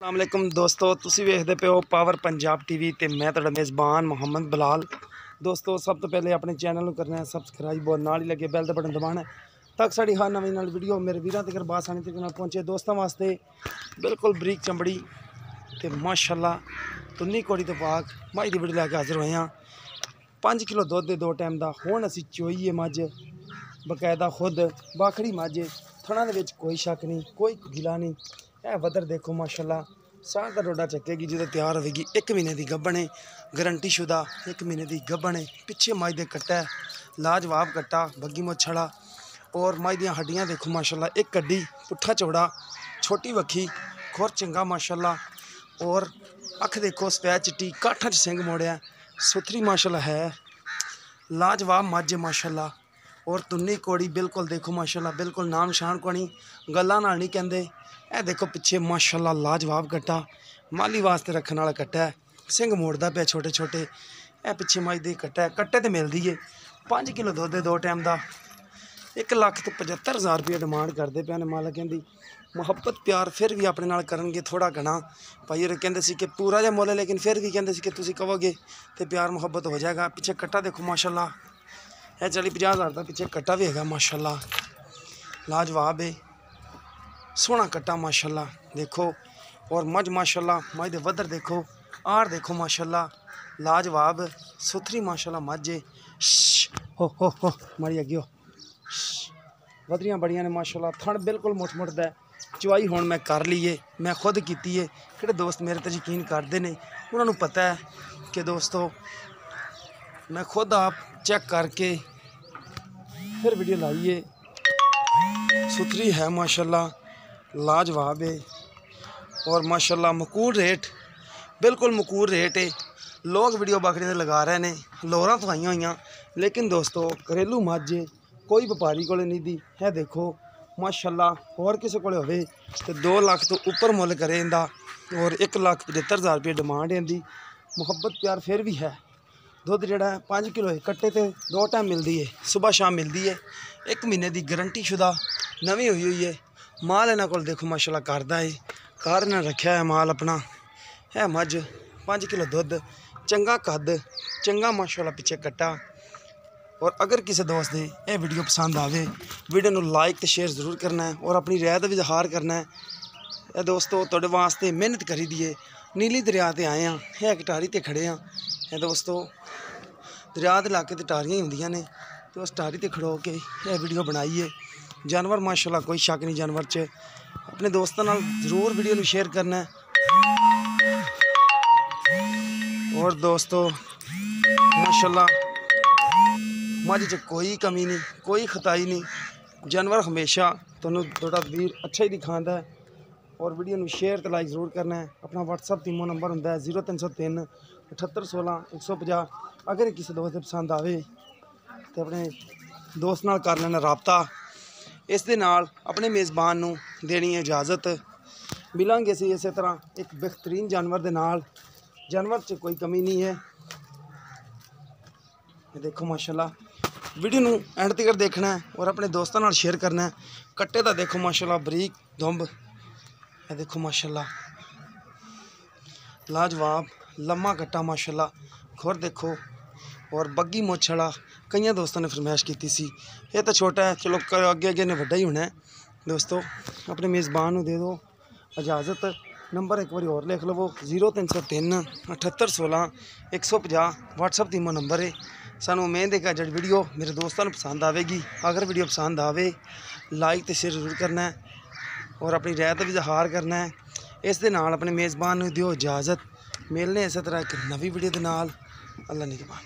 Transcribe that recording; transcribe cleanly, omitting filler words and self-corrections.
अस्सलामुअलैकुम दोस्तों, तुसी वेखदे पे हो पावर पंजाब टीवी ते मैं तुहाडा मेज़बान मुहम्मद बिलाल। दोस्तों सब तो पहले अपने चैनल को करना है सबसक्राइब और नाल ही लगे बैल का बटन दबाना है तक साड़ी हर नवी नवी वीडियो मेरे वीरों तक बासानी तरीके नाल पहुँचे। दोस्तों वास्ते बिल्कुल बरीक चमड़ी ते माशाल्लाह तुन्नी कोड़ी तो पाक माई की वीडियो लैके हाजिर होए हैं। 5 किलो दुध दे 2 टाइम का हुण असीं चोई है मझ बकायदा खुद बाखड़ी मझ थणा दे विच कोई शक नहीं, कोई गिला नहीं। यह वदर देखो माशाल्लाह साढ़ का डोडा चक्केगी जो तैयार होगी। 1 महीने की गब्बन है, गारंटी शुदा 1 महीने की गब्बन है। पिछे मझ दे कट्टा है, लाजवाब कट्टा बग्गी मुछड़ा और मझ दी हड्डियां देखो माशाल्लाह। एक कड्डी पुट्ठा चौड़ा छोटी वक्खी खुर चंगा माशाल्लाह और अख देखो सफेद चिट्टी काठा च सिंग मोड़िया सुथरी माशाल्लाह है। लाजवाब मझ माशाल्लाह और तुन्नी कोड़ी बिल्कुल देखो माशाल्लाह बिल्कुल नाम शान को नहीं गल्लां नाल नहीं कहंदे। ए देखो पिछे माशाल्लाह लाजवाब कट्टा माली वास्ते रखने वाला कट्टा है। सिंग मोड़दा पे छोटे छोटे ए पिछे मझ दी कट्टा है। कट्टे तो मिलती है 5 किलो दुध 2 टाइम का 1,75,000 रुपये डिमांड करते पे ने। मालक कहती मुहब्बत प्यार फिर भी अपने नाल करनगे थोड़ा घना भाई और कहते सी कि पूरा जहा मुल है, लेकिन फिर भी कहते कि तुसीं कहोगे तो प्यार मुहब्बत हो जाएगा। पिछे कट्टा देखो माशाल्लाह यह 40-50,000 का पिछे कट्टा भी है माशाल्लाह। लाजवाब है सोहना कट्टा माशाल्लाह देखो और मझ माशाल्लाह मझ दे वदर देखो आड़ देखो माशाल्लाह लाजवाब सुथरी माशाल्लाह मझ है। हो मारी अगे हो वदरियां बड़ियां ने माशाल्लाह। थण बिल्कुल मुठ मुठदा है। चवाई हुण मैं कर ली है, मैं खुद की है। किहड़े दोस्त मेरे ते यकीन करते हैं उन्होंने पता है कि दोस्तों मैं खुद आप चेक करके फिर वीडियो लाई है। सुथरी है माशाल्लाह लाजवाब है और माशाल्लाह मकूल रेट बिल्कुल मकूल रेट है। लोग वीडियो बकरी दे लगा रहे हैं लोहरां तो आई हुई, लेकिन दोस्तों घरेलू मझ कोई व्यापारी को नहीं दी है। देखो माशाल्लाह और किसी को होवे तो 2 लाख तो उपर मुल करे इंदा और 1,75,000 रुपये डिमांड है इंदी। मुहब्बत प्यार फिर भी है। दुध जड़ा 5 किलो है कट्टे तो 2 टाइम मिलती है, सुबह शाम मिलती है। 1 महीने की गारंटी शुदा नवी हुई है। माल इन्हों को देखो माशाल्लाह करदा है कार इन्हें रखा है माल अपना है। मझ 5 किलो दुध चंगा कद चंगा माशाल्लाह पिछे कट्टा। और अगर किसी दोस्त ने यह वीडियो पसंद आवे वीडियो को लाइक तो शेयर जरूर करना है और अपनी राय का भी इजहार करना है। यह दोस्तों तुहाडे वास्ते मेहनत करी दी है। नीली दरिया ते आए हैं है कटारी ते खड़े हैं। ये दोस्तों दरिया के इलाके तो टारियां ही होंदियां ने तो उस टारी ते खड़ो के यह वीडियो बनाई है। जानवर माशाल्लाह कोई शक नहीं जानवर च। अपने दोस्तों नाल जरूर वीडियो को शेयर करना है। और दोस्तों माशाल्लाह मझ च कोई कमी नहीं कोई खताई नहीं। जानवर हमेशा थोड़ा वीर अच्छा ही दिखाता है। और वीडियो को शेयर तो लाइक जरूर करना है। अपना व्हाट्सअप तीमो नंबर होंदा है 0303 7816 150। अगर किसी दोस्त पसंद आवे तो अपने दोस्त नाल कर लेना रबता। इस दे नाल अपने मेज़बान नूं देनी है इजाज़त। मिलांगे असीं इस तरह एक बेहतरीन जानवर दे नाल। जानवर च कोई कमी नहीं है। देखो माशाल्लाह वीडियो नूं एंड तक देखना है और अपने दोस्तों नाल शेयर करना है। कट्टे दा देखो माशाल्लाह बरीक दुंब ये देखो माशाल्लाह लाजवाब लम्मा कट्टा माशाल्लाह। खुर देखो और बग्गी मोछड़ा कई दोस्तों ने फरमाइश की सी। ये तो छोटा है चलो अगे अगे ने वड्डा ही होना है। दोस्तों अपने मेज़बान दे दो इजाज़त। नंबर एक बार और लिख लवो 0303 7816 150 व्हाट्सअप तीमो नंबर है। सानू उम्मीद है कि जी वीडियो मेरे दोस्तों पसंद आएगी। अगर वीडियो पसंद आवे लाइक तो शेयर जरूर करना है और अपनी राय का भी इजहार करना है। इस दे नाल अपने मेज़बान नूं दिओ इजाज़त। मिलने इस तरह एक नवी वीडियो के नाल। अल्लाह निगहबान।